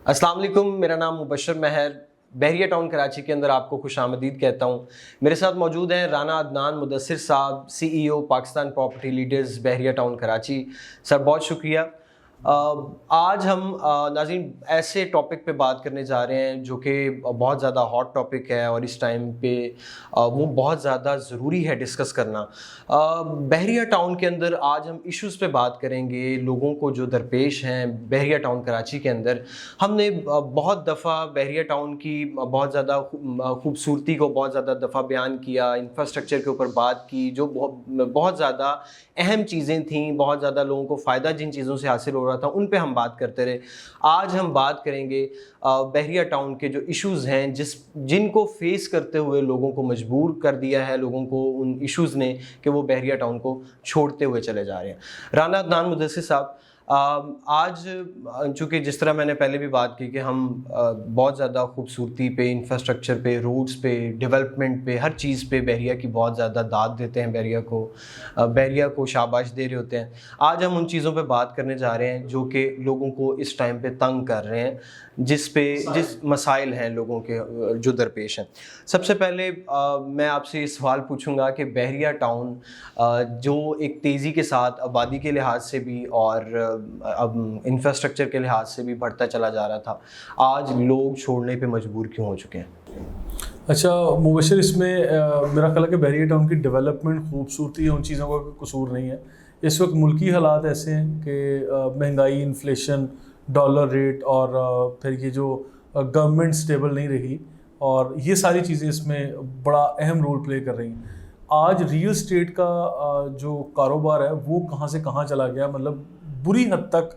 अस्सलाम वालेकुम, मेरा नाम मुबशर महर बहरिया टाउन कराची के अंदर आपको खुशामदीद कहता हूँ। मेरे साथ मौजूद हैं राना अदनान मुदस्सिर साहब, CEO पाकिस्तान प्रॉपर्टी लीडर्स बहरिया टाउन कराची। सर बहुत शुक्रिया। आज हम नाज़रीन ऐसे टॉपिक पे बात करने जा रहे हैं जो कि बहुत ज़्यादा हॉट टॉपिक है और इस टाइम पे वो बहुत ज़्यादा ज़रूरी है डिस्कस करना। बहरिया टाउन के अंदर आज हम इश्यूज़ पे बात करेंगे, लोगों को जो दरपेश हैं बहरिया टाउन कराची के अंदर। हमने बहुत दफ़ा बहरिया टाउन की बहुत ज़्यादा खूबसूरती को बहुत ज़्यादा दफ़ा बयान किया, इंफ्रास्ट्रक्चर के ऊपर बात की, जो बहुत ज़्यादा अहम चीज़ें थीं, बहुत ज़्यादा लोगों को फ़ायदा जिन चीज़ों से हासिल हो रहा था उन पे हम बात करते रहे। आज हम बात करेंगे बहरिया टाउन के जो इश्यूज़ हैं जिनको फेस करते हुए लोगों को मजबूर कर दिया है, लोगों को उन इश्यूज़ ने कि वो बहरिया टाउन को छोड़ते हुए चले जा रहे हैं। राना अदनान मुदस्सिर साहब, आज चूँकि जिस तरह मैंने पहले भी बात की कि हम बहुत ज़्यादा खूबसूरती पे, इंफ्रास्ट्रक्चर पे, रोड्स पे, डेवलपमेंट पे, हर चीज़ पे बहरिया की बहुत ज़्यादा दाद देते हैं, बहरिया को शाबाश दे रहे होते हैं। आज हम उन चीज़ों पे बात करने जा रहे हैं जो कि लोगों को इस टाइम पे तंग कर रहे हैं, जिस मसाइल हैं लोगों के जो दरपेश हैं। सबसे पहले मैं आपसे ये सवाल पूछूंगा कि बहरिया टाउन जो एक तेज़ी के साथ आबादी के लिहाज से भी और अब इंफ्रास्ट्रक्चर के लिहाज से भी बढ़ता चला जा रहा था, आज लोग छोड़ने पे मजबूर क्यों हो चुके हैं? अच्छा मुबशर, इसमें मेरा ख्याल है कि बहरिया टाउन की डेवलपमेंट खूबसूरती है, उन चीज़ों का कोई कसूर नहीं है। इस वक्त मुल्की हालात ऐसे हैं कि महंगाई, इन्फ्लेशन, डॉलर रेट और फिर ये जो गवर्नमेंट स्टेबल नहीं रही, और ये सारी चीज़ें इसमें बड़ा अहम रोल प्ले कर रही हैं। आज रियल स्टेट का जो कारोबार है वो कहाँ से कहाँ चला गया, मतलब बुरी हद तक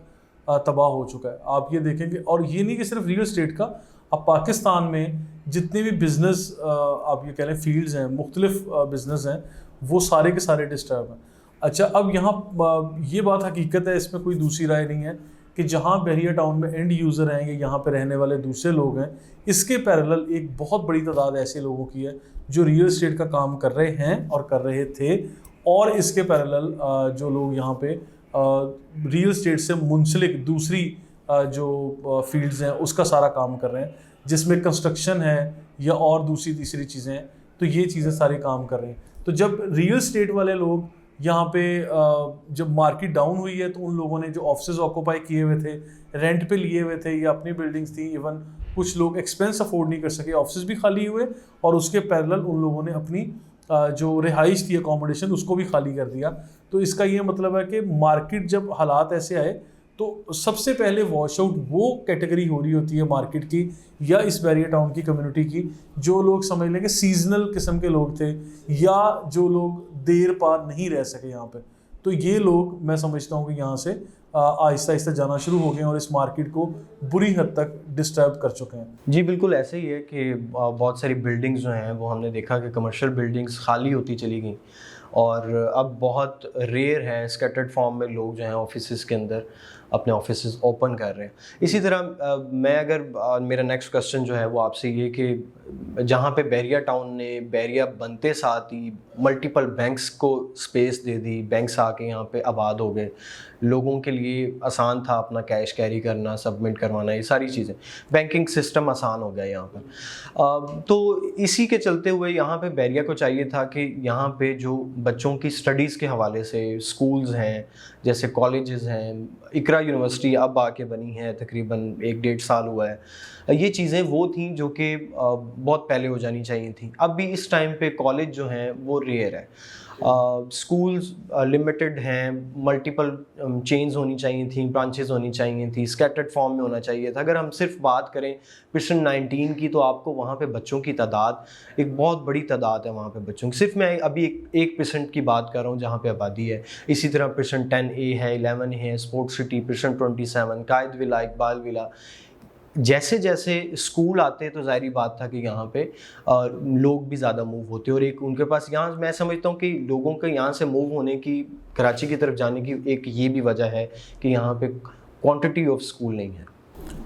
तबाह हो चुका है। आप ये देखेंगे, और ये नहीं कि सिर्फ रियल स्टेट का, अब पाकिस्तान में जितने भी बिज़नेस आप ये कह लें फील्ड्स हैं, मुख्तलिफ बिज़नेस हैं, वो सारे के सारे डिस्टर्ब हैं। अच्छा, अब यहाँ ये बात हकीकत है, इसमें कोई दूसरी राय नहीं है कि जहाँ बहरिया टाउन में एंड यूज़र हैं या यहाँ पे रहने वाले दूसरे लोग हैं, इसके पैरेलल एक बहुत बड़ी तादाद ऐसे लोगों की है जो रियल एस्टेट का काम कर रहे हैं और कर रहे थे, और इसके पैरेलल जो लोग यहाँ पे रियल एस्टेट से मुंसलिक दूसरी जो फील्ड्स हैं उसका सारा काम कर रहे हैं, जिसमें कंस्ट्रक्शन है या और दूसरी तीसरी चीज़ें हैं, तो ये चीज़ें सारे काम कर रहे हैं। तो जब रियल एस्टेट वाले लोग यहाँ पे जब मार्केट डाउन हुई है, तो उन लोगों ने जो ऑफिस ऑक्यूपाई किए हुए थे, रेंट पे लिए हुए थे या अपनी बिल्डिंग्स थी, इवन कुछ लोग एक्सपेंस अफोर्ड नहीं कर सके, ऑफिस भी खाली हुए, और उसके पैरेलल उन लोगों ने अपनी जो रिहाइश थी, अकोमोडेशन, उसको भी खाली कर दिया। तो इसका ये मतलब है कि मार्केट जब हालात ऐसे आए, तो सबसे पहले वॉश आउट वो कैटेगरी हो रही होती है मार्केट की या इस बहरिया टाउन की कम्युनिटी की, जो लोग समझ लें कि सीजनल किस्म के लोग थे या जो लोग देर पार नहीं रह सके यहाँ पे। तो ये लोग, मैं समझता हूँ कि यहाँ से आहिस्ता आहिस्ता जाना शुरू हो गए हैं और इस मार्केट को बुरी हद तक डिस्टर्ब कर चुके हैं। जी बिल्कुल ऐसे ही है कि बहुत सारी बिल्डिंग्स जो हैं वो हमने देखा कि कमर्शियल बिल्डिंग्स खाली होती चली गई, और अब बहुत रेयर है स्कैटर्ड फॉर्म में लोग जो हैं ऑफिसेज़ के अंदर अपने ऑफिसेज़ ओपन कर रहे हैं। इसी तरह मैं अगर मेरा नेक्स्ट क्वेश्चन जो है वो आपसे ये कि जहाँ पे बहरिया टाउन ने बहरिया बनते साथ ही मल्टीपल बैंक्स को स्पेस दे दी, बैंक्स आके यहाँ पे आबाद हो गए, लोगों के लिए आसान था अपना कैश कैरी करना, सबमिट करवाना, ये सारी चीज़ें, बैंकिंग सिस्टम आसान हो गया यहाँ पर। तो इसी के चलते हुए यहाँ पे बहरिया को चाहिए था कि यहाँ पे जो बच्चों की स्टडीज़ के हवाले से स्कूल्स हैं, जैसे कॉलेजेस हैं, इकरा यूनिवर्सिटी अब आके बनी है, तकरीबन 1-1.5 साल हुआ है, ये चीज़ें वो थी जो कि बहुत पहले हो जानी चाहिए थी। अब भी इस टाइम पे कॉलेज जो हैं वो रेयर है, स्कूल्स लिमिटेड हैं, मल्टीपल चेन्स होनी चाहिए थी, ब्रांचेस होनी चाहिए थी, स्कैटर्ड फॉर्म में होना चाहिए था। अगर हम सिर्फ बात करें पिशन 19 की, तो आपको वहाँ पे बच्चों की तादाद, एक बहुत बड़ी तादाद है वहाँ पे बच्चों की। सिर्फ मैं अभी 1% की बात कर रहा हूँ जहाँ पे आबादी है। इसी तरह पिशन 10A है, 11 है, स्पोर्ट्स सिटी, पिशन 27, कायद विला, इकबाल विला। जैसे जैसे स्कूल आते तो ज़ाहिरी बात था कि यहाँ पे लोग भी ज़्यादा मूव होते, और एक उनके पास, यहाँ मैं समझता हूँ कि लोगों के यहाँ से मूव होने की, कराची की तरफ जाने की एक ये भी वजह है कि यहाँ पे क्वांटिटी ऑफ स्कूल नहीं है।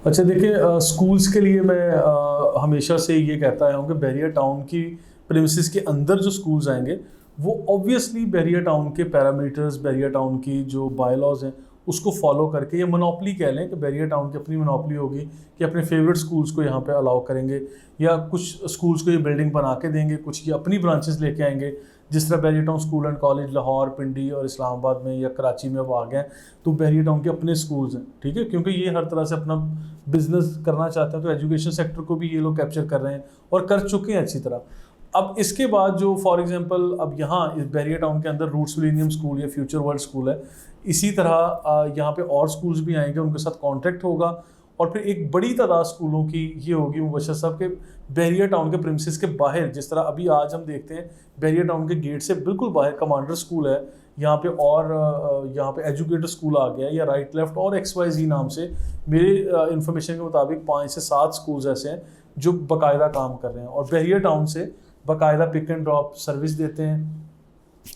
अच्छा देखिए, स्कूल्स के लिए मैं हमेशा से ये कहता आया हूँ कि बहरिया टाउन की प्रेमिसेस के अंदर जो स्कूल्स आएंगे वो ऑब्वियसली बहरिया टाउन के पैरामीटर्स, बहरिया टाउन की जो बायलॉज हैं उसको फॉलो करके, या मोनोपली कह लें कि बैरियर टाउन की अपनी मोनोपली होगी कि अपने फेवरेट स्कूल्स को यहाँ पे अलाउ करेंगे, या कुछ स्कूल्स को ये बिल्डिंग बना के देंगे, कुछ ये अपनी ब्रांचेस लेके आएंगे। जिस तरह Bahria town school and college Lahore, Pindi और इस्लामाबाद में या कराची में अब आ गए हैं, तो बैरियर टाउन के अपने स्कूल्स हैं, ठीक है, क्योंकि ये हर तरह से अपना बिजनेस करना चाहते हैं, तो एजुकेशन सेक्टर को भी ये लोग कैप्चर कर रहे हैं और कर चुके हैं अच्छी तरह। अब इसके बाद जो फॉर एग्जांपल अब यहाँ इस बैरियर टाउन के अंदर रूट्स मिलेनियम स्कूल या फ्यूचर वर्ल्ड स्कूल है, इसी तरह यहाँ पे और स्कूल्स भी आएंगे, उनके साथ कॉन्ट्रैक्ट होगा, और फिर एक बड़ी तादाद स्कूलों की ये होगी मुबशर साहब के बैरियर टाउन के प्रिमिसेस के बाहर, जिस तरह अभी आज हम देखते हैं बैरियर टाउन के गेट से बिल्कुल बाहर कमांडर स्कूल है यहाँ पे, और यहाँ पे एजुकेटर स्कूल आ गया, या राइट लेफ्ट और XYZ नाम से मेरे इंफॉर्मेशन के मुताबिक 5 से 7 स्कूल्स ऐसे हैं जो बाकायदा काम कर रहे हैं, और बैरियर टाउन से बाकायदा पिक एंड ड्रॉप सर्विस देते हैं,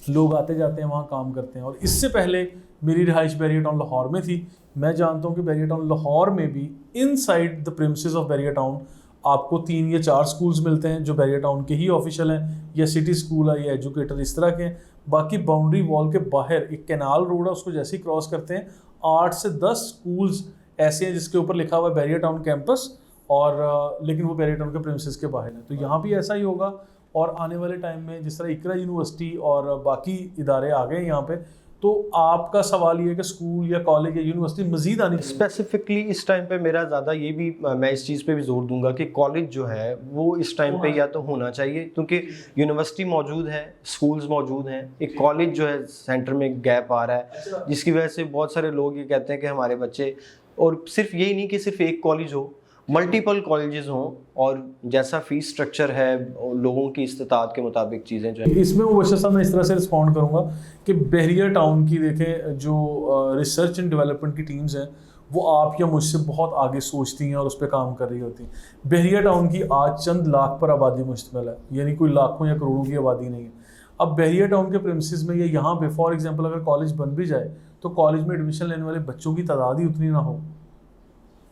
लोग आते जाते हैं वहाँ काम करते हैं। और इससे पहले मेरी रिहाइश बैरियर टाउन लाहौर में थी, मैं जानता हूँ कि बैरियर टाउन लाहौर में भी inside the premises of barrier town आपको 3 या 4 स्कूल्स मिलते हैं जो बैरियर टाउन के ही ऑफिशियल हैं, या सिटी स्कूल है या एजुकेटर इस तरह के हैं। बाकी बाउंड्री वॉल के बाहर एक कैनाल रोड है, उसको जैसे ही क्रॉस करते हैं 8 से 10 स्कूल्स ऐसे हैं जिसके ऊपर लिखा हुआ है बैरियर टाउन कैंपस, और लेकिन वो बैरियर टाउन के प्रिमिसेस के बाहर है। तो यहाँ भी ऐसा ही होगा, और आने वाले टाइम में जिस तरह इकरा यूनिवर्सिटी और बाकी इदारे आ गए यहाँ पे, तो आपका सवाल ये है कि स्कूल या कॉलेज या यूनिवर्सिटी मजीद आनी चाहिए। स्पेसिफिकली इस टाइम पे मेरा ज़्यादा ये भी, मैं इस चीज़ पे भी जोर दूंगा कि कॉलेज जो है वो इस टाइम पे या तो होना चाहिए, क्योंकि यूनिवर्सिटी मौजूद है, स्कूल्स मौजूद हैं, एक कॉलेज जो है सेंटर में गैप आ रहा है, जिसकी वजह से बहुत सारे लोग ये कहते हैं कि हमारे बच्चे, और सिर्फ यही नहीं कि सिर्फ एक कॉलेज हो, मल्टीपल कॉलेजेस हों, और जैसा फीस स्ट्रक्चर है लोगों की इस्तात के मुताबिक चीज़ें जो है। इसमें मुबशर साहब मैं इस तरह से रिस्पॉन्ड करूँगा कि बैरियर टाउन की देखें जो रिसर्च एंड डेवलपमेंट की टीम्स हैं वो आप या मुझसे बहुत आगे सोचती हैं और उस पर काम कर रही होती हैं। बैरियर टाउन की आज चंद लाख पर आबादी मुश्तमिल है, यानी कोई लाखों या करोड़ों की आबादी नहीं है। अब बैरियर टाउन के प्रेमिसेस में या यहाँ पे फॉर एग्जांपल अगर कॉलेज बन भी जाए तो कॉलेज में एडमिशन लेने वाले बच्चों की तादाद ही उतनी ना हो,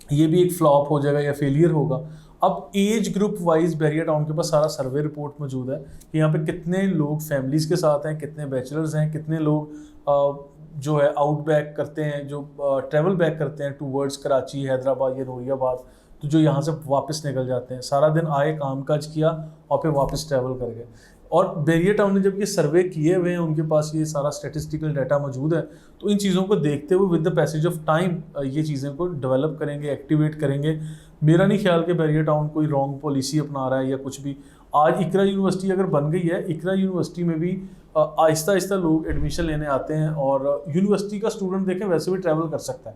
ये भी एक फ्लॉप हो जाएगा या फेलियर होगा। अब age group wise barrier town के पास सारा सर्वे रिपोर्ट मौजूद है कि यहाँ पे कितने लोग फैमिलीज़ के साथ हैं, कितने बैचलर्स हैं, कितने लोग जो है आउट बैक करते हैं, जो ट्रैवल बैक करते हैं टूवर्ड्स कराची, हैदराबाद या नूरियाबाद, तो जो यहाँ से वापस निकल जाते हैं, सारा दिन आए, काम काज किया और फिर वापस ट्रैवल कर गए। और बैरियर टाउन ने जब ये सर्वे किए हुए हैं, उनके पास ये सारा स्टैटिस्टिकल डाटा मौजूद है, तो इन चीज़ों को देखते हुए with the passage of time ये चीज़ें को डेवलप करेंगे, एक्टिवेट करेंगे। मेरा नहीं ख्याल कि बैरियर टाउन कोई रॉन्ग पॉलिसी अपना रहा है या कुछ भी। आज इकरा यूनिवर्सिटी अगर बन गई है, इकरा यूनिवर्सिटी में भी आहिस्ता आहिस्ता लोग एडमिशन लेने आते हैं, और यूनिवर्सिटी का स्टूडेंट देखें वैसे भी ट्रैवल कर सकता है,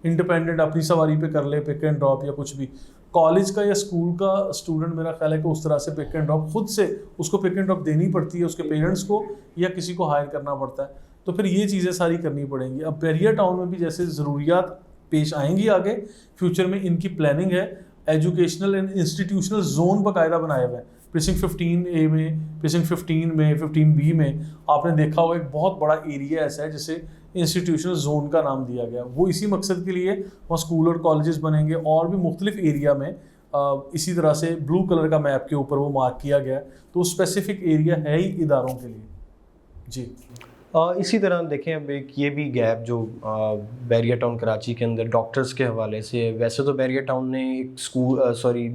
इंडिपेंडेंट अपनी सवारी पे कर ले, पिक एंड ड्रॉप या कुछ भी। कॉलेज का या स्कूल का स्टूडेंट मेरा ख्याल है कि उस तरह से पिक एंड ड्रॉप खुद से उसको पिक एंड ड्रॉप देनी पड़ती है, उसके पेरेंट्स को या किसी को हायर करना पड़ता है, तो फिर ये चीज़ें सारी करनी पड़ेंगी। अब बैरियर टाउन में भी जैसे ज़रूरियात पेश आएंगी आगे फ्यूचर में, इनकी प्लानिंग है, एजुकेशनल एंड इंस्टीट्यूशनल जोन बाकायदा बनाए हुए हैं। प्रीसिंक्ट 15A में, प्रीसिंक्ट 15 में, 15B में आपने देखा होगा एक बहुत बड़ा एरिया ऐसा है जिसे इंस्टीट्यूशनल जोन का नाम दिया गया। वो इसी मकसद के लिए वहाँ स्कूल और कॉलेजेस बनेंगे, और भी मुख्तलिफ एरिया में इसी तरह से ब्लू कलर का मैप के ऊपर वो मार्क किया गया, तो स्पेसिफिक एरिया है ही इदारों के लिए। जी इसी तरह देखें, अब एक ये भी गैप जो बैरियर टाउन कराची के अंदर डॉक्टर्स के हवाले से, वैसे तो बैरियर टाउन ने एक स्कूल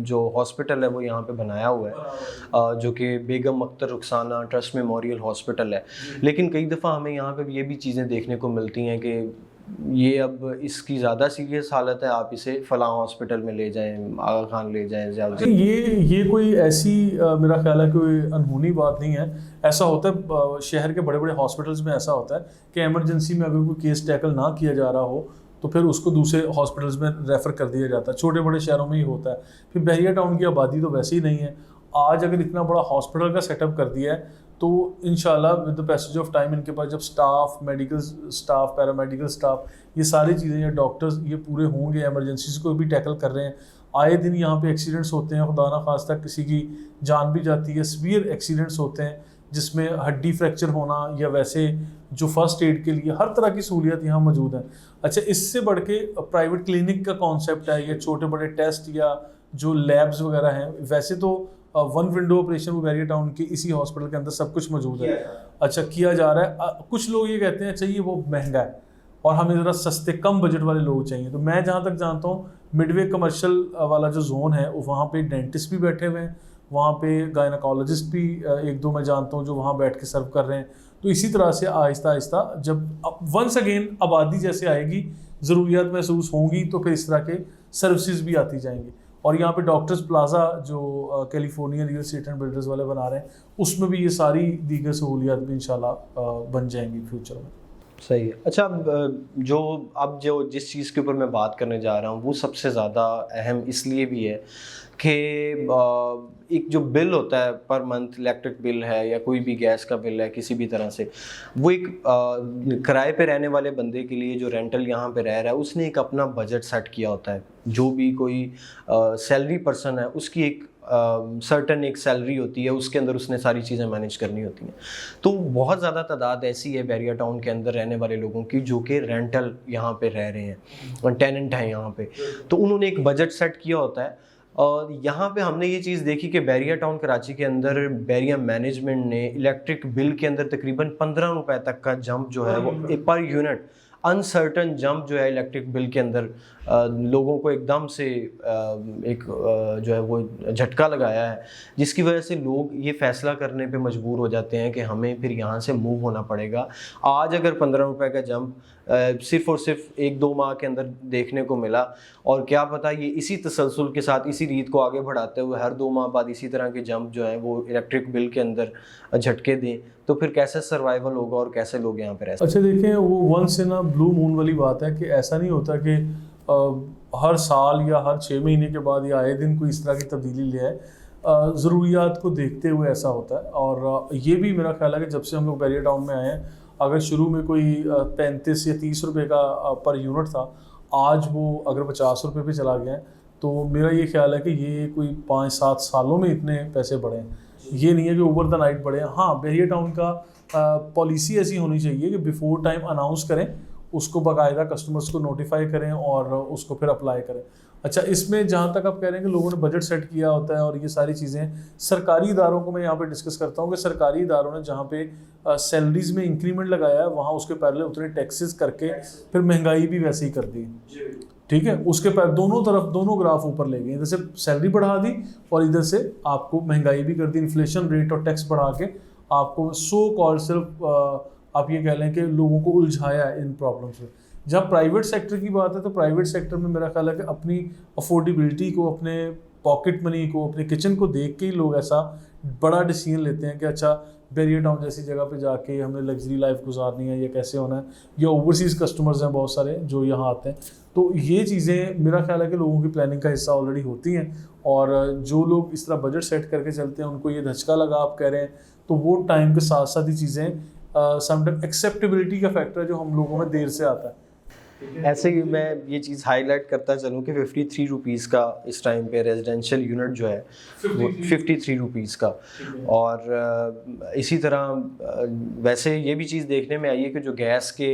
जो हॉस्पिटल है वो यहाँ पे बनाया हुआ है, जो कि Begum Akhtar Rukhsana trust memorial hospital है, लेकिन कई दफ़ा हमें यहाँ पे ये भी चीज़ें देखने को मिलती हैं कि ये अब इसकी ज़्यादा सीरियस हालत है, आप इसे फ़लाँ हॉस्पिटल में ले जाएं, आगा खान ले जाएं ज़्यादा। ये कोई ऐसी मेरा ख्याल है कोई अनहोनी बात नहीं है। ऐसा होता है शहर के बड़े बड़े हॉस्पिटल्स में, ऐसा होता है कि इमरजेंसी में अगर कोई केस टैकल ना किया जा रहा हो तो फिर उसको दूसरे हॉस्पिटल्स में रेफ़र कर दिया जाता है। छोटे बड़े शहरों में ही होता है। फिर बैरियर टाउन की आबादी तो वैसे ही नहीं है। आज अगर इतना बड़ा हॉस्पिटल का सेटअप कर दिया है तो इंशाल्लाह with the passage of time इनके पास जब staff, medical staff, paramedical staff, ये सारी चीज़ें, या डॉक्टर्स ये पूरे होंगे, एमरजेंसीज को भी टैकल कर रहे हैं। आए दिन यहाँ पे एक्सीडेंट्स होते हैं, खुदा ना खास्ता किसी की जान भी जाती है, सीवियर एक्सीडेंट्स होते हैं जिसमें हड्डी फ्रैक्चर होना, या वैसे जो फर्स्ट एड के लिए हर तरह की सहूलियत यहाँ मौजूद है। अच्छा, इससे बढ़ के प्राइवेट क्लिनिक का कॉन्सेप्ट है, या छोटे बड़े टेस्ट या जो लैब्स वगैरह हैं, वैसे तो वन विंडो ऑपरेशन वो बैरियर टाउन के इसी हॉस्पिटल के अंदर सब कुछ मौजूद है। अच्छा, किया जा रहा है। कुछ लोग ये कहते हैं अच्छा ये वो महंगा है, और हमें ज़रा सस्ते कम बजट वाले लोग चाहिए। तो मैं जहाँ तक जानता हूँ मिडवे कमर्शियल वाला जो जोन है वहाँ पे डेंटिस्ट भी बैठे हुए हैं, वहाँ पे गायनाकोलॉजिस्ट भी एक दो मैं जानता हूँ जो वहाँ बैठ के सर्व कर रहे हैं। तो इसी तरह से आहिस्ता आहिस्ता जब वंस अगेन आबादी जैसे आएगी, ज़रूरियात महसूस होंगी, तो फिर इस तरह के सर्विसेज भी आती जाएंगी। और यहाँ पे डॉक्टर्स प्लाजा जो California real estate and builders वाले बना रहे हैं, उसमें भी ये सारी दीगर सहूलियात भी इंशाल्लाह बन जाएंगी फ्यूचर में। सही है। अच्छा, जो जिस चीज़ के ऊपर मैं बात करने जा रहा हूँ वो सबसे ज़्यादा अहम इसलिए भी है कि एक जो बिल होता है पर मंथ, इलेक्ट्रिक बिल है या कोई भी गैस का बिल है किसी भी तरह से, वो एक किराए पे रहने वाले बंदे के लिए जो रेंटल यहाँ पे रह रहा है उसने एक अपना बजट सेट किया होता है। जो भी कोई सैलरी पर्सन है उसकी एक सर्टन एक सैलरी होती है, उसके अंदर उसने सारी चीज़ें मैनेज करनी होती हैं। तो बहुत ज़्यादा तादाद ऐसी है बैरिया टाउन के अंदर रहने वाले लोगों की जो कि रेंटल यहाँ पे रह रहे हैं और टेनेंट हैं यहाँ पे, तो उन्होंने एक बजट सेट किया होता है। और यहाँ पे हमने ये चीज़ देखी कि बैरिया टाउन कराची के अंदर बैरिया मैनेजमेंट ने इलेक्ट्रिक बिल के अंदर तकरीबन 15 रुपए तक का जंप जो है वो पर यूनिट अनसर्टन जंप जो है इलेक्ट्रिक बिल के अंदर लोगों को एकदम से एक जो है वो झटका लगाया है, जिसकी वजह से लोग ये फ़ैसला करने पे मजबूर हो जाते हैं कि हमें फिर यहाँ से मूव होना पड़ेगा। आज अगर 15 रुपए का जंप सिर्फ़ और सिर्फ 1-2 माह के अंदर देखने को मिला, और क्या पता ये इसी तसलसल के साथ इसी रीत को आगे बढ़ाते हुए हर 2 माह बाद इसी तरह के जंप जो है वो इलेक्ट्रिक बिल के अंदर झटके दें, तो फिर कैसे सर्वाइवल होगा और कैसे लोग यहाँ पे रह सकते हैं। अच्छा देखें, वो once in a blue moon वाली बात है कि ऐसा नहीं होता कि हर साल या हर 6 महीने के बाद या आए दिन कोई इस तरह की तब्दीली ले आए। ज़रूरियात को देखते हुए ऐसा होता है। और ये भी मेरा ख्याल है कि जब से हम लोग बैरिया टाउन में आए हैं, अगर शुरू में कोई 35 या 30 रुपये का पर यूनिट था, आज वो अगर 50 रुपये पे चला गया है, तो मेरा ये ख्याल है कि ये कोई 5-7 सालों में इतने पैसे बढ़े हैं। ये नहीं है कि ओवर द नाइट बढ़े हैं। हाँ, बैरिया टाउन का पॉलिसी ऐसी होनी चाहिए कि बिफोर टाइम अनाउंस करें, उसको बाकायदा कस्टमर्स को नोटिफाई करें और उसको फिर अप्लाई करें। अच्छा, इसमें जहाँ तक आप कह रहे हैं कि लोगों ने बजट सेट किया होता है और ये सारी चीज़ें, सरकारी इदारों को मैं यहाँ पे डिस्कस करता हूँ कि सरकारी इदारों ने जहाँ पे सैलरीज में इंक्रीमेंट लगाया है, वहाँ उसके पहले उतने टैक्सेस करके फिर महंगाई भी वैसे ही कर दी। ठीक है, उसके पर दोनों तरफ दोनों ग्राफ ऊपर ले गए, इधर से सैलरी बढ़ा दी और इधर से आपको महंगाई भी कर दी, इन्फ्लेशन रेट और टैक्स बढ़ा के आपको सो कॉल्ड सिर्फ आप ये कह लें कि लोगों को उलझाया है इन प्रॉब्लम्स में। जब प्राइवेट सेक्टर की बात है तो प्राइवेट सेक्टर में मेरा ख्याल है कि अपनी अफोर्डेबिलिटी को, अपने पॉकेट मनी को, अपने किचन को देख के ही लोग ऐसा बड़ा डिसीजन लेते हैं कि अच्छा बैरिया टाउन जैसी जगह पे जाके हमने लग्जरी लाइफ गुजारनी है, या कैसे होना है, या ओवरसीज़ कस्टमर्स हैं बहुत सारे जो यहाँ आते हैं। तो ये चीज़ें मेरा ख्याल है कि लोगों की प्लानिंग का हिस्सा ऑलरेडी होती हैं, और जो लोग इस तरह बजट सेट करके चलते हैं उनको ये धचका लगा आप कह रहे हैं, तो वो टाइम के साथ साथ ही चीज़ें समटाइम एक्सेप्टेबिलिटी का फैक्टर है जो हम लोगों में देर से आता है। ऐसे ही मैं ये चीज़ हाईलाइट करता चलूँ कि 53 रुपीज़ का इस टाइम पे रेजिडेंशियल यूनिट जो है वो 53 रुपीज़ का। और इसी तरह वैसे ये भी चीज़ देखने में आई है कि जो गैस के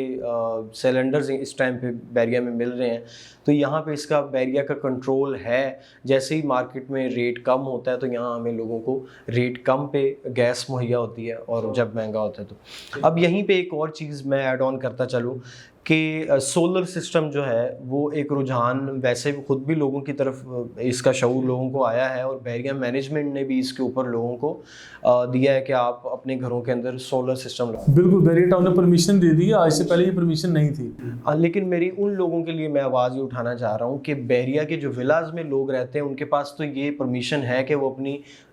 सिलेंडर्स इस टाइम पे बैरिया में मिल रहे हैं, तो यहाँ पे इसका बैरिया का कंट्रोल है। जैसे ही मार्केट में रेट कम होता है तो यहाँ हमें लोगों को रेट कम पे गैस मुहैया होती है, और जब महंगा होता है तो। अब यहीं पे एक और चीज़ मैं ऐड ऑन करता चलूँ कि सोलर सिस्टम जो है वो एक रुझान वैसे भी खुद भी लोगों की तरफ इसका शऊर लोगों को आया है, और बैरिया मैनेजमेंट ने भी इसके ऊपर लोगों को दिया है कि आप अपने घरों के अंदर सोलर सिस्टम लगाओ। बिल्कुल, बैरिया टाउन ने परमिशन दे दी है, आज से पहले ये परमिशन नहीं थी। लेकिन मेरी उन लोगों के लिए मैं आवाज़ ये उठाना चाह रहा हूँ कि बैरिया के जो विलाज में लोग रहते हैं उनके पास तो ये परमिशन है कि वो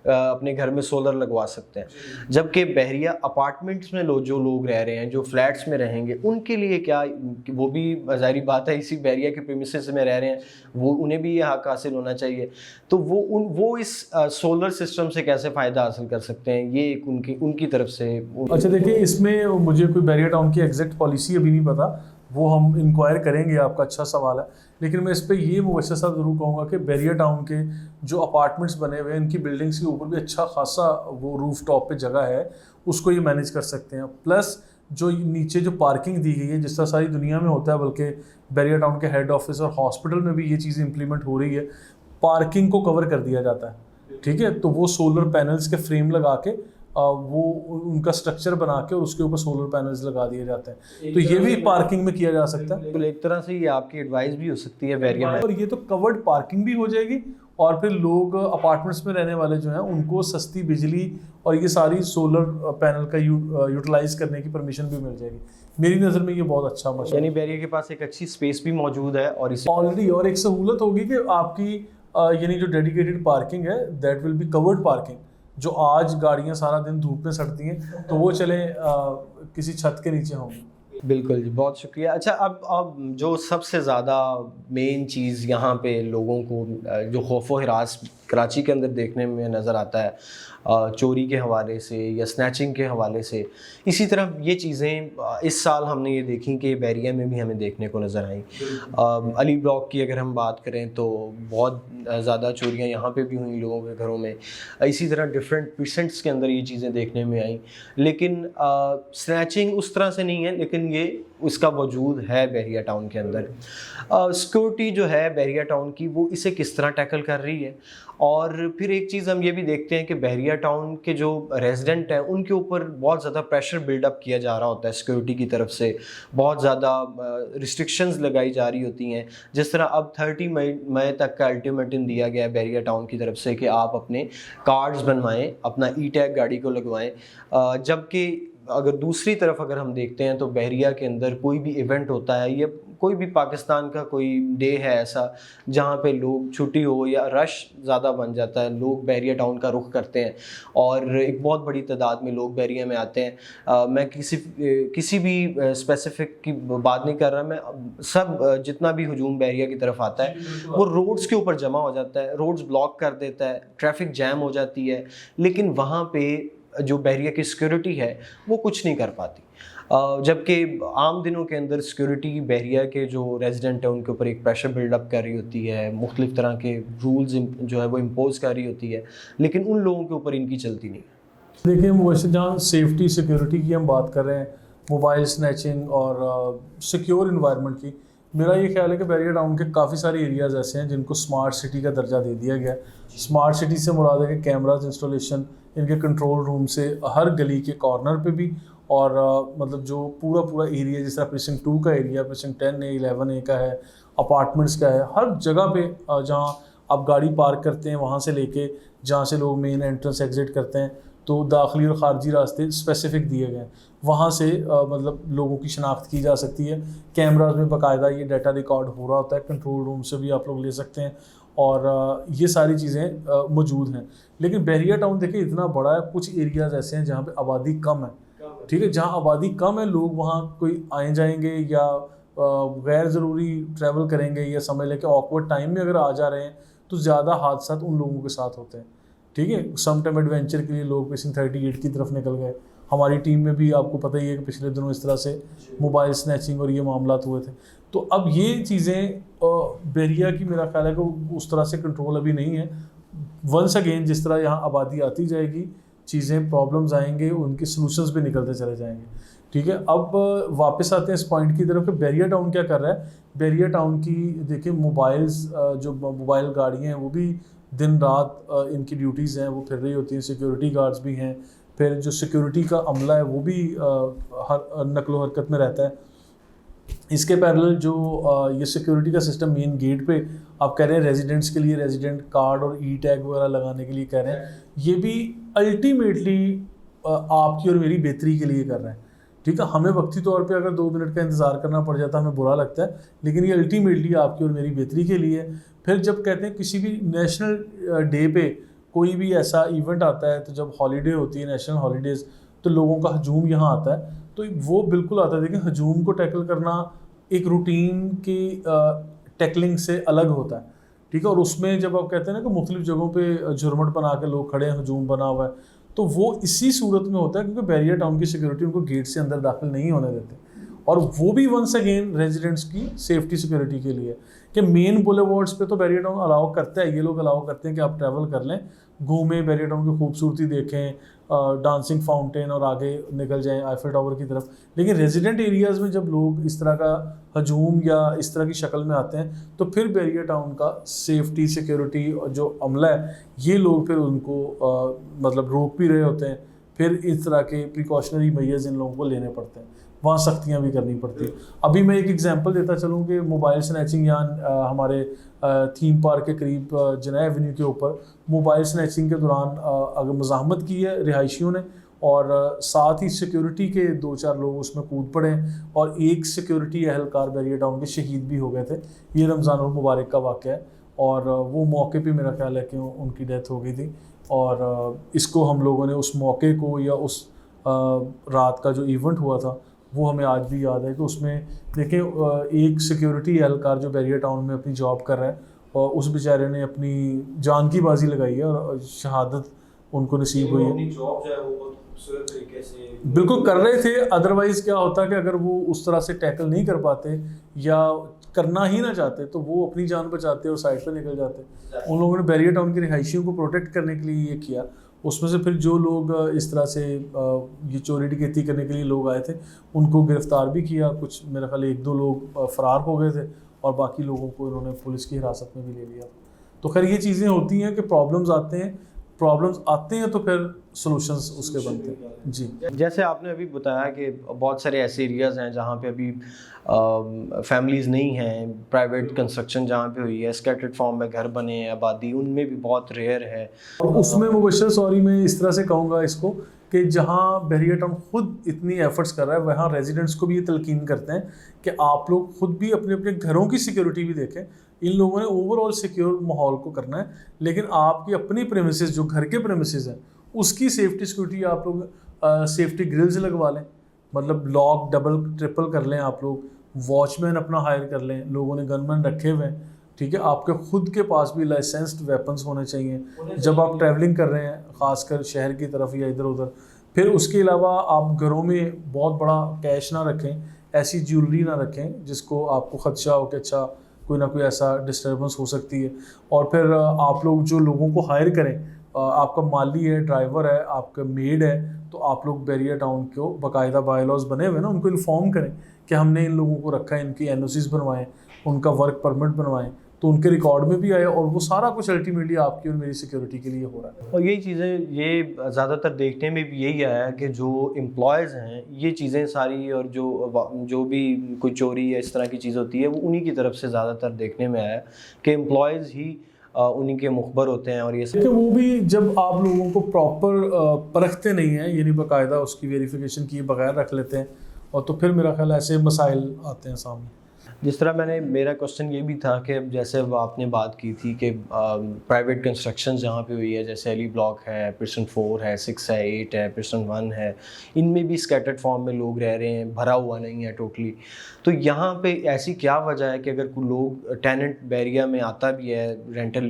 अपने घर में सोलर लगवा सकते हैं, जबकि बहरिया अपार्टमेंट्स में जो लोग रह रहे हैं, जो फ्लैट्स में रहेंगे, उनके लिए क्या, वो भी ज़ाहिर बात है इसी बहरिया के प्रीमिसेस में रह रहे हैं, वो उन्हें भी ये हक हासिल होना चाहिए। तो वो इस सोलर सिस्टम से कैसे फ़ायदा हासिल कर सकते हैं, ये एक उनकी तरफ से। अच्छा देखिए, इसमें मुझे कोई बैरिया टाउन की एग्जैक्ट पॉलिसी अभी नहीं पता, वो हम इंक्वायर करेंगे, आपका अच्छा सवाल है। लेकिन मैं इस पर ये मुबशर साहब ज़रूर कहूँगा कि बैरिया टाउन के जो अपार्टमेंट्स बने हुए हैं, इनकी बिल्डिंग्स के ऊपर भी अच्छा खासा वो रूफ टॉप पे जगह है, उसको ये मैनेज कर सकते हैं। प्लस जो नीचे जो पार्किंग दी गई है, जिस तरह सारी दुनिया में होता है, बल्कि बैरिया टाउन के हेड ऑफिस और हॉस्पिटल में भी ये चीज़ इंप्लीमेंट हो रही है, पार्किंग को कवर कर दिया जाता है। ठीक है, तो वो सोलर पैनल्स के फ्रेम लगा के वो उनका स्ट्रक्चर बना के और उसके ऊपर सोलर पैनल्स लगा दिए जाते हैं। तो ये भी पार्किंग में किया जा सकता है। बिल्कुल, एक तरह से ये आपकी एडवाइस भी हो सकती है बहरिया में। और ये तो कवर्ड पार्किंग भी हो जाएगी और फिर लोग अपार्टमेंट्स में रहने वाले जो हैं उनको सस्ती बिजली और ये सारी सोलर पैनल का यूटिलाइज करने की परमिशन भी मिल जाएगी। मेरी नज़र में ये बहुत अच्छा मशवरा। यानी बहरिया के पास एक अच्छी स्पेस भी मौजूद है और इसे ऑलरेडी और एक सहूलत होगी कि आपकी यानी जो डेडिकेटेड पार्किंग है that will be covered parking. जो आज गाड़ियां सारा दिन धूप में सड़ती हैं तो वो चले किसी छत के नीचे होंगी। बिल्कुल जी, बहुत शुक्रिया। अच्छा, अब जो सबसे ज़्यादा मेन चीज़ यहाँ पे लोगों को जो खौफ व हिरास कराची के अंदर देखने में नज़र आता है, चोरी के हवाले से या स्नैचिंग के हवाले से, इसी तरह ये चीज़ें इस साल हमने ये देखी कि बहरिया में भी हमें देखने को नज़र आई। अली ब्लॉक की अगर हम बात करें तो बहुत ज़्यादा चोरियाँ यहाँ पे भी हुई लोगों के घरों में। इसी तरह डिफरेंट प्रीसेंट्स के अंदर ये चीज़ें देखने में आई, लेकिन स्नैचिंग उस तरह से नहीं है, लेकिन ये उसका वजूद है बहरिया टाउन के अंदर। सिक्योरिटी जो है बहरिया टाउन की वो इसे किस तरह टैकल कर रही है। और फिर एक चीज़ हम ये भी देखते हैं कि बहरिया टाउन के जो रेजिडेंट हैं उनके ऊपर बहुत ज़्यादा प्रेशर बिल्डअप किया जा रहा होता है सिक्योरिटी की तरफ से, बहुत ज़्यादा रिस्ट्रिक्शंस लगाई जा रही होती हैं। जिस तरह अब 30 मई तक का अल्टीमेटम दिया गया है बहरिया टाउन की तरफ से कि आप अपने कार्ड्स बनवाएं, अपना ई टैग गाड़ी को लगवाएं, जबकि अगर दूसरी तरफ अगर हम देखते हैं तो बहरिया के अंदर कोई भी इवेंट होता है या कोई भी पाकिस्तान का कोई डे है ऐसा जहाँ पे लोग छुट्टी हो या रश ज़्यादा बन जाता है, लोग बहरिया टाउन का रुख करते हैं और एक बहुत बड़ी तादाद में लोग बहरिया में आते हैं। मैं किसी भी स्पेसिफिक की बात नहीं कर रहा, मैं सब जितना भी हुजूम बहरिया की तरफ आता है वो रोड्स के ऊपर जमा हो जाता है, रोड्स ब्लॉक कर देता है, ट्रैफिक जैम हो जाती है, लेकिन वहाँ पे जो बहरिया की सिक्योरिटी है वो कुछ नहीं कर पाती। जबकि आम दिनों के अंदर सिक्योरिटी बहरिया के जो रेजिडेंट है उनके ऊपर एक प्रेशर बिल्डअप कर रही होती है, मुख्तलिफ तरह के रूल्स जो है वो इम्पोज कर रही होती है, लेकिन उन लोगों के ऊपर इनकी चलती नहीं। देखिए, वैसे जहाँ सेफ्टी सिक्योरिटी की हम बात कर रहे हैं, मोबाइल स्नैचिंग और सिक्योर इन्वायरमेंट की, मेरा ये ख्याल है कि बहरिया टाउन के काफ़ी सारे एरियाज़ ऐसे हैं जिनको स्मार्ट सिटी का दर्जा दे दिया गया है। स्मार्ट सिटी से मुराद है कि कैमराज इंस्टॉलेशन इनके कंट्रोल रूम से हर गली के कॉर्नर पे भी, और मतलब जो पूरा एरिया जिस तरह प्रीसिंक्ट 2 का एरिया, प्रीसिंक्ट 10A 11A का है, अपार्टमेंट्स का है, हर जगह पे जहाँ आप गाड़ी पार्क करते हैं वहाँ से लेके जहाँ से लोग मेन एंट्रेंस एग्जिट करते हैं तो दाखिली और ख़ारजी रास्ते स्पेसिफिक दिए गए हैं, वहाँ से मतलब लोगों की शनाख्त की जा सकती है। कैमराज में बाकायदा ये डाटा रिकॉर्ड हो रहा होता है, कंट्रोल रूम से भी आप लोग ले सकते हैं और ये सारी चीज़ें मौजूद हैं। लेकिन बहरिया टाउन देखिए इतना बड़ा है, कुछ एरियाज़ ऐसे हैं जहाँ पे आबादी कम है, ठीक है, जहाँ आबादी कम है लोग वहाँ कोई आए जाएंगे या गैर ज़रूरी ट्रैवल करेंगे या समझ लें कि ऑकवर्ड टाइम में अगर आ जा रहे हैं तो ज़्यादा हादसा उन लोगों के साथ होते हैं, ठीक है। सम टाइम एडवेंचर के लिए लोग प्रीसिंक्ट 38 की तरफ निकल गए। हमारी टीम में भी आपको पता ही है कि पिछले दिनों इस तरह से मोबाइल स्नैचिंग और ये मामला हुए थे। तो अब ये चीज़ें बहरिया की मेरा ख्याल है कि उस तरह से कंट्रोल अभी नहीं है। वंस अगेन जिस तरह यहाँ आबादी आती जाएगी, चीज़ें प्रॉब्लम्स आएंगे, उनके सलूशंस भी निकलते चले जाएंगे, ठीक है। अब वापस आते हैं इस पॉइंट की तरफ कि बहरिया टाउन क्या कर रहा है। बहरिया टाउन की देखिए मोबाइल्स, जो मोबाइल गाड़ियाँ हैं वो भी दिन रात इनकी ड्यूटीज़ हैं वो फिर रही होती हैं, सिक्योरिटी गार्ड्स भी हैं, फिर जो सिक्योरिटी का अमला है वो भी हर नकलो हरकत में रहता है। इसके पैरेलल जो ये सिक्योरिटी का सिस्टम मेन गेट पे आप कह रहे हैं रेजिडेंट्स के लिए रेजिडेंट कार्ड और ई टैग वगैरह लगाने के लिए कह रहे हैं, ये भी अल्टीमेटली आपकी और मेरी बेहतरी के लिए कर रहे हैं, ठीक है। हमें वक्ती तौर पे अगर 2 मिनट का इंतज़ार करना पड़ जाता है हमें बुरा लगता है, लेकिन ये अल्टीमेटली आपकी और मेरी बेहतरी के लिए है। फिर जब कहते हैं किसी भी नेशनल डे पे कोई भी ऐसा इवेंट आता है, तो जब हॉलीडे होती है नेशनल हॉलीडेज़, तो लोगों का हजूम यहाँ आता है, तो वो बिल्कुल आता है। देखिए हजूम को टैकल करना एक रूटीन की टैकलिंग से अलग होता है, ठीक है। और उसमें जब आप कहते हैं ना कि मुख्तलिफ जगहों पे झुरमट बना के लोग खड़े हैं, हजूम बना हुआ है, तो वो इसी सूरत में होता है क्योंकि बहरिया टाउन की सिक्योरिटी उनको गेट से अंदर दाखिल नहीं होने देते, और वो भी वंस अगेन रेजिडेंट्स की सेफ्टी सिक्योरिटी के लिए कि मेन बुलेवार्ड्स पे तो बहरिया टाउन अलाउ करता है, ये लोग अलाउ करते हैं कि आप ट्रैवल कर लें, घूमें, बहरिया टाउन की खूबसूरती देखें, डांसिंग फाउंटेन और आगे निकल जाएं आईफल टावर की तरफ। लेकिन रेजिडेंट एरियाज़ में जब लोग इस तरह का हजूम या इस तरह की शक्ल में आते हैं तो फिर बहरिया टाउन का सेफ्टी सिक्योरिटी जो अमला है ये लोग फिर उनको मतलब रोक भी रहे होते हैं, फिर इस तरह के प्रिकॉशनरी मेजर्स इन लोगों को लेने पड़ते हैं, वहाँ सख्तियाँ भी करनी पड़ती है। अभी मैं एक एग्जांपल देता चलूँ कि मोबाइल स्नैचिंग यहाँ हमारे थीम पार्क के करीब जनाह एवेन्यू के ऊपर मोबाइल स्नैचिंग के दौरान अगर मज़ाहमत की है रिहायशियों ने, और साथ ही सिक्योरिटी के 2-4 लोग उसमें कूद पड़े और एक सिक्योरिटी एहलकार बैरियर टाउन के शहीद भी हो गए थे। ये रमज़ानुल मुबारक का वाक़या है और वो मौके पे मेरा ख्याल है कि उनकी डेथ हो गई थी। और इसको हम लोगों ने उस मौके को या उस रात का जो इवेंट हुआ था वो हमें आज भी याद है कि उसमें देखें एक सिक्योरिटी एहलकार जो बैरियर टाउन में अपनी जॉब कर रहा है और उस बेचारे ने अपनी जान की बाजी लगाई है और शहादत उनको नसीब हुई है। जॉब जो है वो बहुत खूबसूरत तरीके से बिल्कुल कर रहे थे, अदरवाइज क्या होता कि अगर वो उस तरह से टैकल नहीं कर पाते या करना ही ना चाहते तो वो अपनी जान बचाते और साइड पे निकल जाते। उन लोगों ने बैरियर टाउन के रिहायशियों को प्रोटेक्ट करने के लिए ये किया। उसमें से फिर जो लोग इस तरह से ये चोरी डकैती करने के लिए लोग आए थे उनको गिरफ्तार भी किया। कुछ मेरा ख्याल 1-2 लोग फरार हो गए थे और बाकी लोगों को इन्होंने पुलिस की हिरासत में भी ले लिया। तो खैर ये चीज़ें होती हैं कि प्रॉब्लम्स आते हैं तो फिर सॉल्यूशंस उसके बनते हैं। जी, जैसे आपने अभी बताया कि बहुत सारे ऐसे एरियाज़ हैं जहाँ पे अभी फैमिलीज़ नहीं हैं, प्राइवेट कंस्ट्रक्शन जहाँ पे हुई है, स्कैटर्ड फॉर्म में घर बने हैं, आबादी उनमें भी बहुत रेयर है। और उसमें मुबशर सॉरी मैं इस तरह से कहूँगा इसको कि जहाँ बैरियर टाउन खुद इतनी एफर्ट्स कर रहा है वहाँ रेजिडेंट्स को भी ये तलकीन करते हैं कि आप लोग खुद भी अपने अपने घरों की सिक्योरिटी भी देखें। इन लोगों ने ओवरऑल सिक्योर माहौल को करना है, लेकिन आपकी अपनी प्रेमिसेस जो घर के प्रेमिसेस हैं उसकी सेफ्टी सिक्योरिटी आप लोग सेफ्टी ग्रिल्स लगवा लें, मतलब लॉक डबल ट्रिपल कर लें, आप लोग वॉचमैन अपना हायर कर लें, लोगों ने गनमैन रखे हुए हैं, ठीक है। आपके खुद के पास भी लाइसेंस्ड वेपन्स होने चाहिए जब आप ट्रैवलिंग कर रहे हैं, ख़ासकर शहर की तरफ या इधर उधर। फिर उसके अलावा आप घरों में बहुत बड़ा कैश ना रखें, ऐसी ज्वेलरी ना रखें जिसको आपको ख़दशा हो कि अच्छा कोई ना कोई ऐसा डिस्टर्बेंस हो सकती है। और फिर आप लोग जो लोगों को हायर करें, आपका माली है, ड्राइवर है, आपका मेड है, तो आप लोग बैरियर टाउन को बाकायदा बायलॉज बने हुए ना उनको इन्फॉर्म करें कि हमने इन लोगों को रखा है, इनकी एनओसीज बनवाएं, उनका वर्क परमिट बनवाएं, तो उनके रिकॉर्ड में भी आए और वो सारा कुछ अल्टीमेटली आपकी और मेरी सिक्योरिटी के लिए हो रहा है। और यही चीज़ें ये ज़्यादातर देखने में भी यही आया है कि जो एम्प्लॉयज़ हैं ये चीज़ें सारी और जो भी कोई चोरी या इस तरह की चीज़ होती है वो उन्हीं की तरफ से ज़्यादातर देखने में आया कि एम्प्लॉयज़ ही उन्हीं के मुखबर होते हैं। और ये देखिए वो भी जब आप लोगों को प्रॉपर परखते नहीं हैं, यानी बाकायदा उसकी वेरिफिकेशन किए बगैर रख लेते हैं, और तो फिर मेरा ख्याल ऐसे मसाइल आते हैं सामने। जिस तरह मेरा क्वेश्चन ये भी था कि जैसे आपने बात की थी कि प्राइवेट कंस्ट्रक्शन जहाँ पे हुई है, जैसे अली ब्लॉक है, पिस्टन 4 है, 6 है, 8 है, पिस्टन 1 है, इनमें भी स्कैटर्ड फॉर्म में लोग रह रहे हैं, भरा हुआ नहीं है टोटली। तो यहाँ पे ऐसी क्या वजह है कि अगर कोई लोग टेनेंट बैरिया में आता भी है रेंटल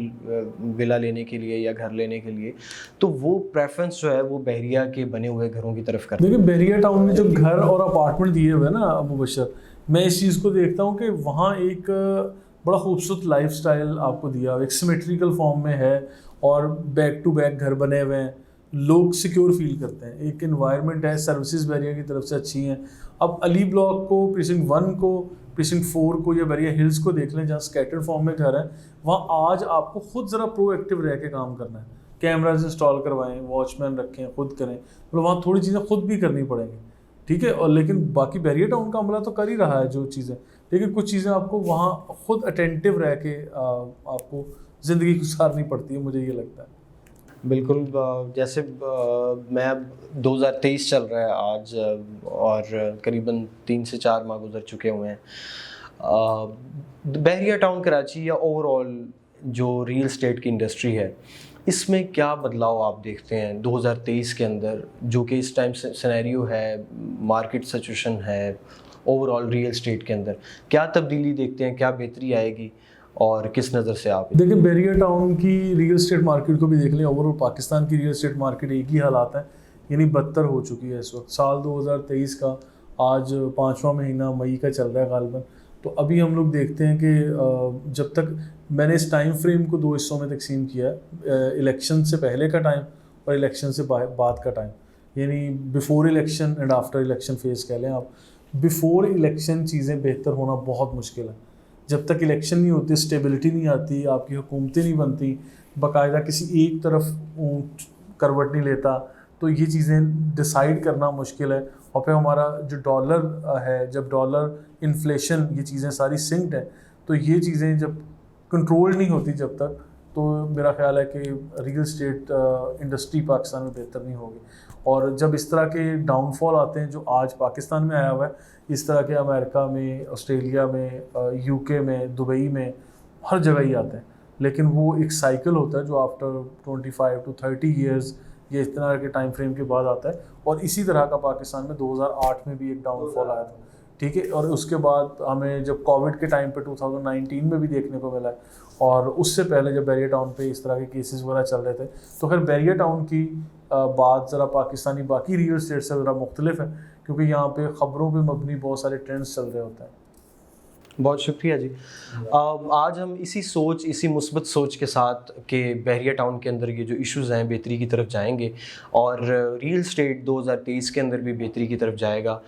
विला लेने के लिए या घर लेने के लिए, तो वो प्रेफरेंस जो है वो बैरिया के बने हुए घरों की तरफ करते हैं। देखिए बैरियर टाउन में जो घर और अपार्टमेंट दिए हुए हैं ना अबू बशर, मैं इस चीज़ को देखता हूँ कि वहाँ एक बड़ा खूबसूरत लाइफस्टाइल आपको दिया, एक सिमेट्रिकल फॉर्म में है और बैक टू बैक घर बने हुए हैं, लोग सिक्योर फील करते हैं, एक एनवायरनमेंट है, सर्विसेज बैरियर की तरफ से अच्छी हैं। अब अली ब्लॉक को, प्रीसिंक्ट 1 को, प्रीसिंक्ट 4 को या बैरियर हिल्स को देख लें जहाँ स्कैटर्ड फॉर्म में घर है, वहाँ आज आपको खुद ज़रा प्रोएक्टिव रह के काम करना है, कैमराज इंस्टॉल करवाएं, वॉचमैन रखें, खुद करें, मतलब वहाँ थोड़ी चीज़ें खुद भी करनी पड़ेंगी, ठीक है। और लेकिन बाकी बैरियर टाउन का अमला तो कर ही रहा है जो चीज़ें, लेकिन कुछ चीज़ें आपको वहाँ खुद अटेंटिव रह के आपको ज़िंदगी गुजारनी पड़ती है, मुझे ये लगता है। बिल्कुल। जैसे मैं अब 2023 चल रहा है आज और करीबन 3 से 4 माह गुजर चुके हुए हैं। बैरिया टाउन कराची या ओवरऑल जो रियल एस्टेट की इंडस्ट्री है, इसमें क्या बदलाव आप देखते हैं 2023 के अंदर, जो कि इस टाइम सिनेरियो है, मार्केट सिचुएशन है, ओवरऑल रियल एस्टेट के अंदर क्या तब्दीली देखते हैं, क्या बेहतरी आएगी और किस नज़र से आप देखिए बैरियर टाउन की रियल एस्टेट मार्केट को भी देख लें, ओवरऑल पाकिस्तान की रियल एस्टेट मार्केट एक ही हालात है, यानी बदतर हो चुकी है इस वक्त। साल 2023 का आज 5वां महीना मई का चल रहा है गालिबन, तो अभी हम लोग देखते हैं कि जब तक मैंने इस टाइम फ्रेम को 2 हिस्सों में तकसीम किया है, इलेक्शन से पहले का टाइम और इलेक्शन से बाद का टाइम, यानी before election and after election phase कह लें आप। बिफोर इलेक्शन चीज़ें बेहतर होना बहुत मुश्किल है, जब तक इलेक्शन नहीं होती, स्टेबिलिटी नहीं आती, आपकी हुकूमतें नहीं बनती, बाकायदा किसी एक तरफ करवट नहीं लेता, तो ये चीज़ें डिसाइड करना मुश्किल है। और फिर हमारा जो डॉलर है, जब डॉलर इन्फ्लेशन ये चीज़ें सारी सिंक्ड हैं, तो ये चीज़ें जब कंट्रोल नहीं होती जब तक, तो मेरा ख्याल है कि रियल स्टेट इंडस्ट्री पाकिस्तान में बेहतर नहीं होगी। और जब इस तरह के डाउनफॉल आते हैं जो आज पाकिस्तान में आया हुआ है, इस तरह के अमेरिका में, ऑस्ट्रेलिया में, यूके में, दुबई में, हर जगह ही आते हैं। लेकिन वो एक साइकिल होता है जो आफ्टर 25 to 30 ईयर्स ये इस तरह के टाइम फ्रेम के बाद आता है। और इसी तरह का पाकिस्तान में 2008 में भी एक डाउनफॉल आया था, ठीक है। और उसके बाद हमें जब कोविड के टाइम पे 2019 में भी देखने को मिला है, और उससे पहले जब बैरियर टाउन पे इस तरह के केसेस वगैरह चल रहे थे। तो फिर बैरियर टाउन की बात ज़रा पाकिस्तानी बाकी रियल स्टेट से ज़रा मुख्तलिफ है, क्योंकि यहाँ पे ख़बरों पे मबनी बहुत सारे ट्रेंड्स चल रहे होते हैं। बहुत शुक्रिया जी। आज हम इसी मुस्बत सोच के साथ कि बहरिया टाउन के अंदर ये जो इश्यूज़ हैं बेहतरी की तरफ जाएंगे, और रियल स्टेट 2023 के अंदर भी बेहतरी की तरफ जाएगा।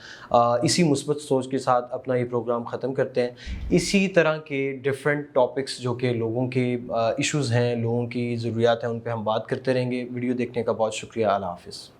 इसी मुस्बत सोच के साथ अपना ये प्रोग्राम ख़त्म करते हैं। इसी तरह के डिफरेंट टॉपिक्स जो कि लोगों के इश्यूज़ हैं, लोगों की ज़रूरियात हैं, उन पर हम बात करते रहेंगे। वीडियो देखने का बहुत शुक्रिया। अल्लाह हाफ़िज़।